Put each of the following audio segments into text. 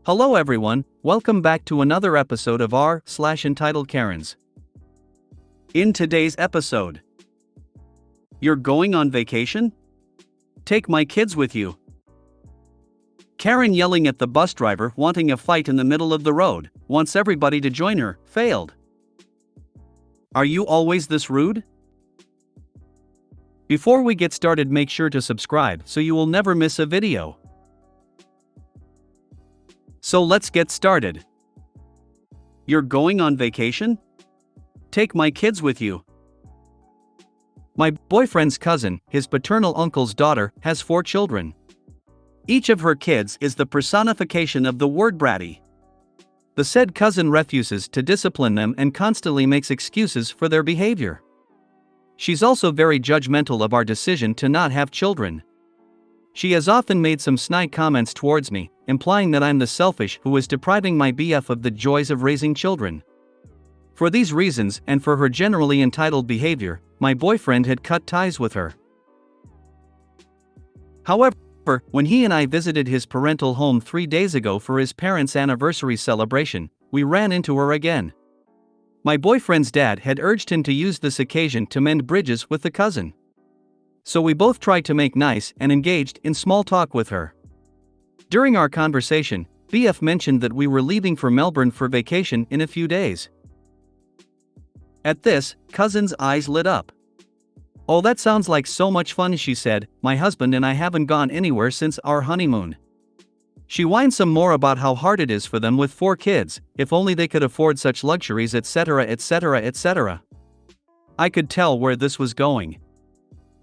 Hello everyone, welcome back to another episode of r/EntitledKarens. In today's episode, you're going on vacation? Take my kids with you. Karen yelling at the bus driver wanting a fight in the middle of the road, wants everybody to join her, failed. Are you always this rude? Before we get started, make sure to subscribe so you will never miss a video. So let's get started. You're going on vacation? Take my kids with you. My boyfriend's cousin, his paternal uncle's daughter, has 4 children. Each of her kids is the personification of the word bratty. The said cousin refuses to discipline them and constantly makes excuses for their behavior. She's also very judgmental of our decision to not have children. She has often made some snide comments towards me, implying that I'm the selfish who is depriving my BF of the joys of raising children. For these reasons and for her generally entitled behavior, my boyfriend had cut ties with her. However, when he and I visited his parental home 3 days ago for his parents' anniversary celebration, we ran into her again. My boyfriend's dad had urged him to use this occasion to mend bridges with the cousin. So we both tried to make nice and engaged in small talk with her. During our conversation, BF mentioned that we were leaving for Melbourne for vacation in a few days. At this, cousin's eyes lit up. "Oh, that sounds like so much fun," she said. "My husband and I haven't gone anywhere since our honeymoon." She whined some more about how hard it is for them with 4 kids, if only they could afford such luxuries, etc., etc., etc. I could tell where this was going.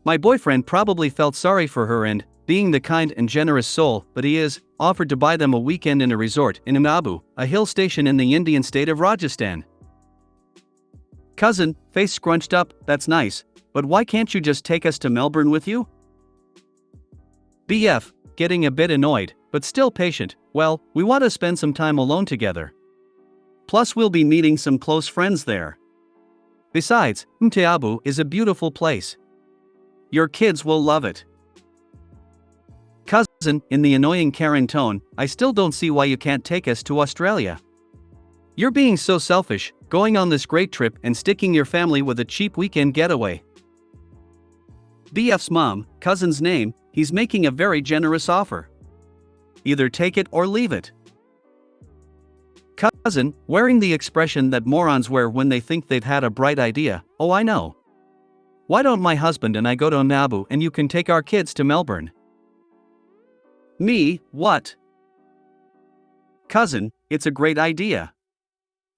My boyfriend probably felt sorry for her and, being the kind and generous soul that he is, offered to buy them a weekend in a resort in Abu, a hill station in the Indian state of Rajasthan. Cousin, face scrunched up, "That's nice, but why can't you just take us to Melbourne with you?" BF, getting a bit annoyed, but still patient, "Well, we want to spend some time alone together. Plus we'll be meeting some close friends there. Besides, Abu is a beautiful place. Your kids will love it." Cousin, in the annoying Karen tone, "I still don't see why you can't take us to Australia. You're being so selfish, going on this great trip and sticking your family with a cheap weekend getaway." BF's mom, cousin's name, he's making a very generous offer. Either take it or leave it. Cousin, wearing the expression that morons wear when they think they've had a bright idea, "Oh, I know. Why don't my husband and I go to Abu and you can take our kids to Melbourne?" Me, what? Cousin, it's a great idea.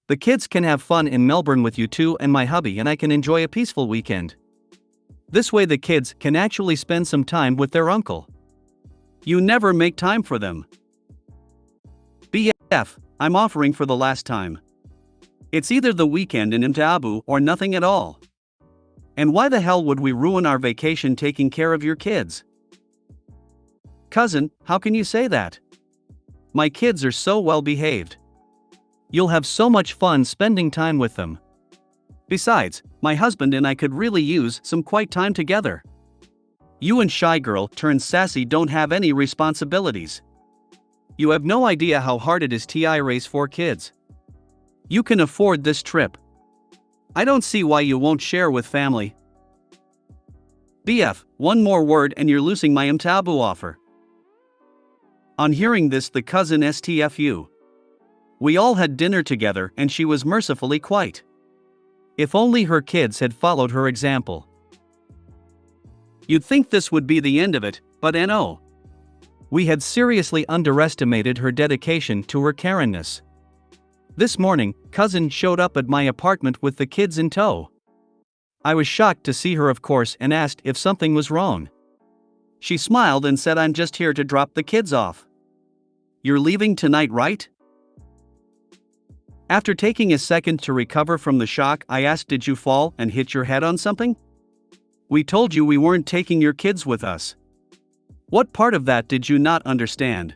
The kids can have fun in Melbourne with you too, and my hubby and I can enjoy a peaceful weekend. This way the kids can actually spend some time with their uncle. You never make time for them. BF, I'm offering for the last time. It's either the weekend in Abu or nothing at all. And why the hell would we ruin our vacation taking care of your kids? Cousin, how can you say that? My kids are so well behaved. You'll have so much fun spending time with them. Besides, my husband and I could really use some quiet time together. You and shy girl turned sassy don't have any responsibilities. You have no idea how hard it is to raise 4 kids. You can afford this trip. I don't see why you won't share with family. BF, one more word and you're losing my Abu offer. On hearing this, the cousin STFU. We all had dinner together and she was mercifully quiet. If only her kids had followed her example. You'd think this would be the end of it, but no. We had seriously underestimated her dedication to her Karenness. This morning, cousin showed up at my apartment with the kids in tow. I was shocked to see her, of course, and asked if something was wrong. She smiled and said, "I'm just here to drop the kids off." "You're leaving tonight, right?" After taking a second to recover from the shock, I asked, "Did you fall and hit your head on something? We told you we weren't taking your kids with us. What part of that did you not understand?"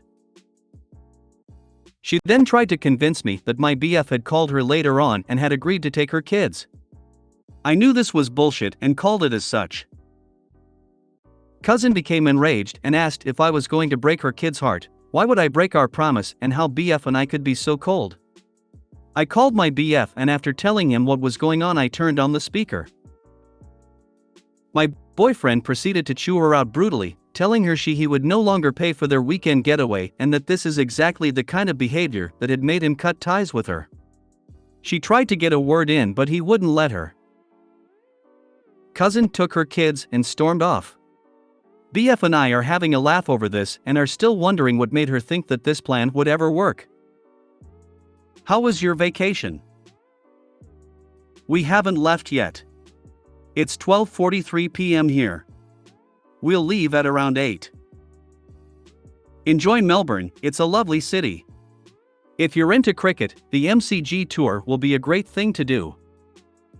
She then tried to convince me that my BF had called her later on and had agreed to take her kids. I knew this was bullshit and called it as such. Cousin became enraged and asked if I was going to break her kid's heart, Why would I break our promise, and how BF and I could be so cold? I called my BF, and after telling him what was going on, I turned on the speaker. My boyfriend proceeded to chew her out brutally, telling her he would no longer pay for their weekend getaway and that this is exactly the kind of behavior that had made him cut ties with her. She tried to get a word in, but he wouldn't let her. Cousin took her kids and stormed off. BF and I are having a laugh over this and are still wondering what made her think that this plan would ever work. How was your vacation? We haven't left yet. It's 12:43 p.m. here. We'll leave at around 8. Enjoy Melbourne, it's a lovely city. If you're into cricket, the MCG tour will be a great thing to do.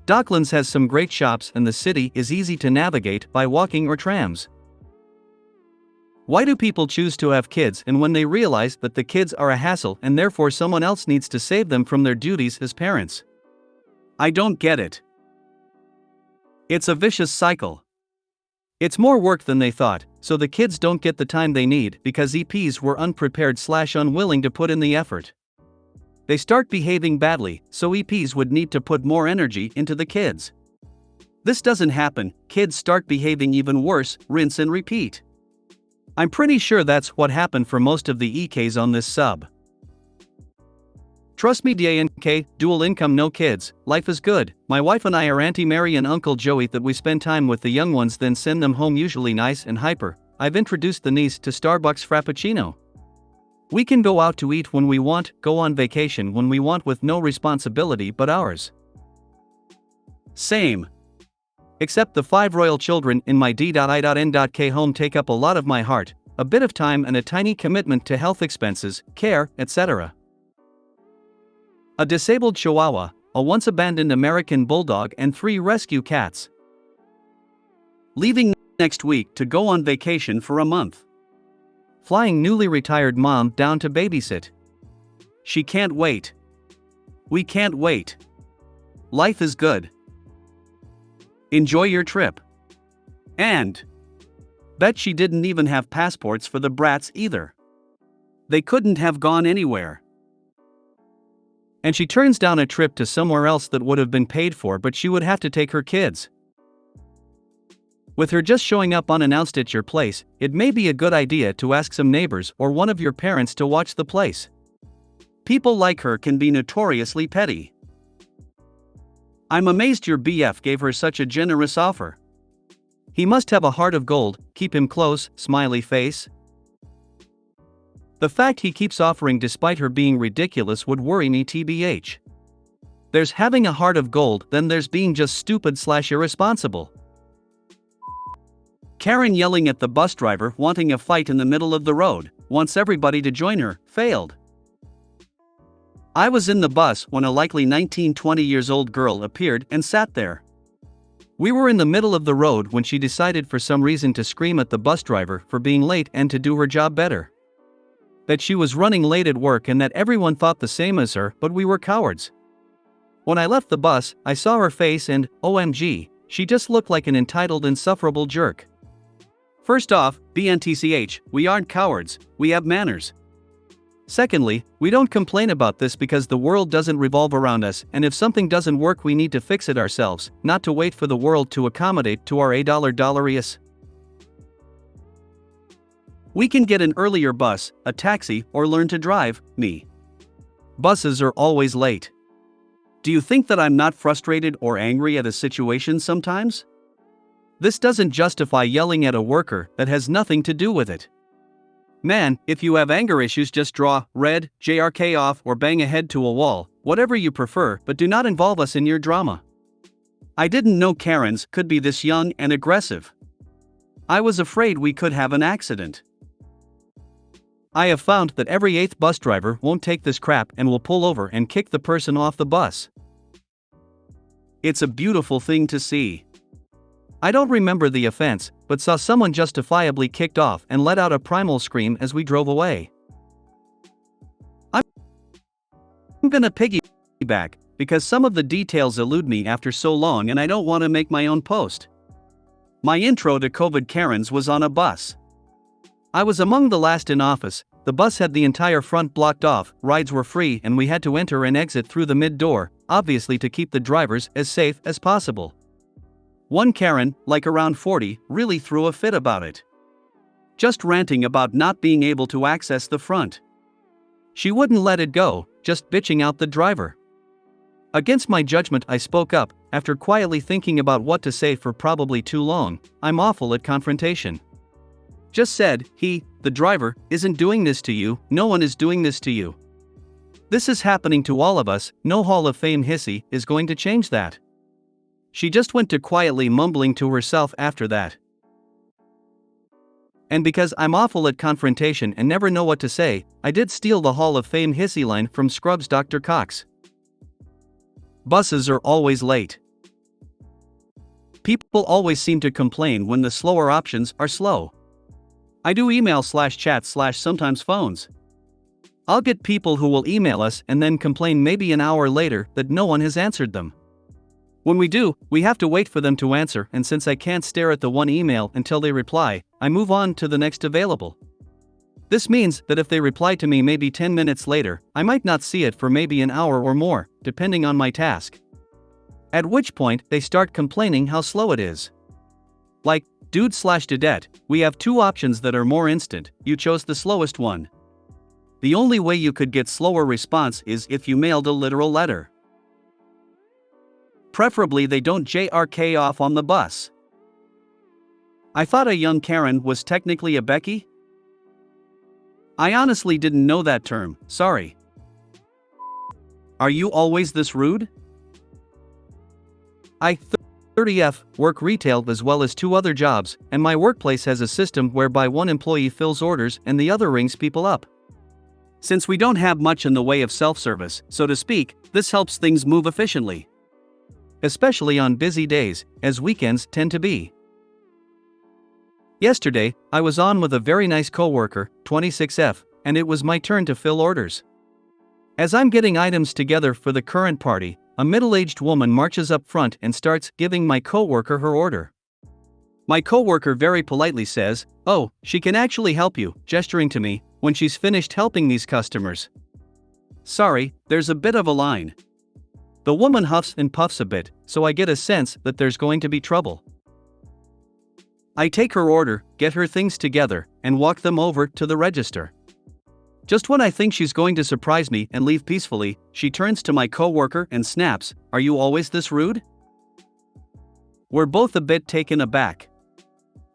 Docklands has some great shops and the city is easy to navigate by walking or trams. Why do people choose to have kids and when they realize that the kids are a hassle and therefore someone else needs to save them from their duties as parents? I don't get it. It's a vicious cycle. It's more work than they thought, so the kids don't get the time they need because EPs were unprepared/unwilling to put in the effort. They start behaving badly, so EPs would need to put more energy into the kids. This doesn't happen, kids start behaving even worse, rinse and repeat. I'm pretty sure that's what happened for most of the EKs on this sub. Trust me DANK, dual income no kids, life is good. My wife and I are Auntie Mary and Uncle Joey that we spend time with the young ones then send them home usually nice and hyper. I've introduced the niece to Starbucks Frappuccino. We can go out to eat when we want, go on vacation when we want with no responsibility but ours. Same. Except the 5 royal children in my D.I.N.K home take up a lot of my heart, a bit of time and a tiny commitment to health expenses, care, etc. A disabled Chihuahua, a once abandoned American Bulldog and 3 rescue cats. Leaving next week to go on vacation for a month. Flying newly retired mom down to babysit. She can't wait. We can't wait. Life is good. Enjoy your trip. And bet she didn't even have passports for the brats either. They couldn't have gone anywhere. And she turns down a trip to somewhere else that would have been paid for, but she would have to take her kids. With her just showing up unannounced at your place, it may be a good idea to ask some neighbors or one of your parents to watch the place. People like her can be notoriously petty. I'm amazed your BF gave her such a generous offer. He must have a heart of gold, keep him close, smiley face. The fact he keeps offering despite her being ridiculous would worry me tbh. There's having a heart of gold, then there's being just stupid/irresponsible. Karen yelling at the bus driver wanting a fight in the middle of the road, wants everybody to join her, failed. I was in the bus when a likely 19-20 years old girl appeared and sat there. We were in the middle of the road when she decided for some reason to scream at the bus driver for being late and to do her job better. That she was running late at work and that everyone thought the same as her, but we were cowards. When I left the bus, I saw her face and, OMG, she just looked like an entitled insufferable jerk. First off, BNTCH, we aren't cowards, we have manners. Secondly, we don't complain about this because the world doesn't revolve around us, and if something doesn't work we need to fix it ourselves, not to wait for the world to accommodate to our $8 We can get an earlier bus, a taxi, or learn to drive, me. Buses are always late. Do you think that I'm not frustrated or angry at a situation sometimes? This doesn't justify yelling at a worker that has nothing to do with it. Man, if you have anger issues, just draw, red, JRK off or bang a head to a wall, whatever you prefer, but do not involve us in your drama. I didn't know Karens could be this young and aggressive. I was afraid we could have an accident. I have found that every 8th bus driver won't take this crap and will pull over and kick the person off the bus. It's a beautiful thing to see. I don't remember the offense, but saw someone justifiably kicked off and let out a primal scream as we drove away. I'm gonna piggyback, because some of the details elude me after so long and I don't want to make my own post. My intro to COVID Karens was on a bus. I was among the last in office, the bus had the entire front blocked off, rides were free, and we had to enter and exit through the mid door, obviously to keep the drivers as safe as possible. One Karen, like around 40, really threw a fit about it. Just ranting about not being able to access the front. She wouldn't let it go, just bitching out the driver. Against my judgment, I spoke up, after quietly thinking about what to say for probably too long. I'm awful at confrontation. Just said, the driver, isn't doing this to you, no one is doing this to you. This is happening to all of us, no Hall of Fame hissy is going to change that. She just went to quietly mumbling to herself after that. And because I'm awful at confrontation and never know what to say, I did steal the Hall of Fame hissy line from Scrubs' Dr. Cox. Buses are always late. People always seem to complain when the slower options are slow. I do email/chat/ sometimes phones. I'll get people who will email us and then complain maybe an hour later that no one has answered them. When we do, we have to wait for them to answer, and since I can't stare at the one email until they reply, I move on to the next available. This means that if they reply to me maybe 10 minutes later, I might not see it for maybe an hour or more, depending on my task. At which point, they start complaining how slow it is. Like, dude/dudette, we have two options that are more instant, you chose the slowest one. The only way you could get slower response is if you mailed a literal letter. Preferably they don't JRK off on the bus. I thought a young Karen was technically a Becky? I honestly didn't know that term, sorry. Are you always this rude? I 30F work retail as well as 2 other jobs, and my workplace has a system whereby one employee fills orders and the other rings people up. Since we don't have much in the way of self-service, so to speak, this helps things move efficiently. Especially on busy days, as weekends tend to be. Yesterday, I was on with a very nice coworker, 26F, and it was my turn to fill orders. As I'm getting items together for the current party, a middle-aged woman marches up front and starts giving my coworker her order. My coworker very politely says, "Oh, she can actually help you," gesturing to me, when she's finished helping these customers. Sorry, there's a bit of a line. The woman huffs and puffs a bit, so I get a sense that there's going to be trouble. I take her order, get her things together, and walk them over to the register. Just when I think she's going to surprise me and leave peacefully, she turns to my coworker and snaps, "Are you always this rude?" We're both a bit taken aback.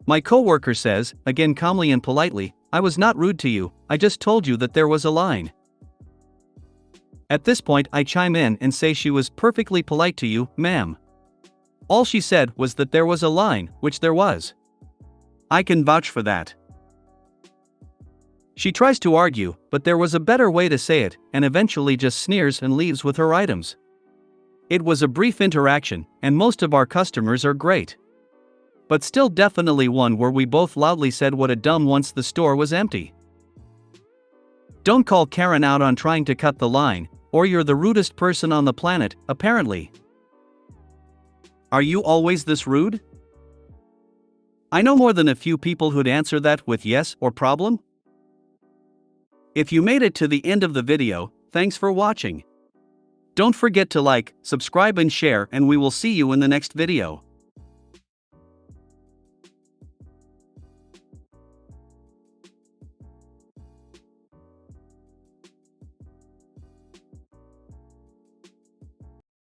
My coworker says, again calmly and politely, "I was not rude to you, I just told you that there was a line." At this point I chime in and say she was perfectly polite to you, ma'am. All she said was that there was a line, which there was. I can vouch for that. She tries to argue, but there was a better way to say it, and eventually just sneers and leaves with her items. It was a brief interaction, and most of our customers are great. But still definitely one where we both loudly said what a dumb once the store was empty. Don't call Karen out on trying to cut the line, or you're the rudest person on the planet, apparently. Are you always this rude? I know more than a few people who'd answer that with yes or problem. If you made it to the end of the video, thanks for watching. Don't forget to like, subscribe and share, and we will see you in the next video.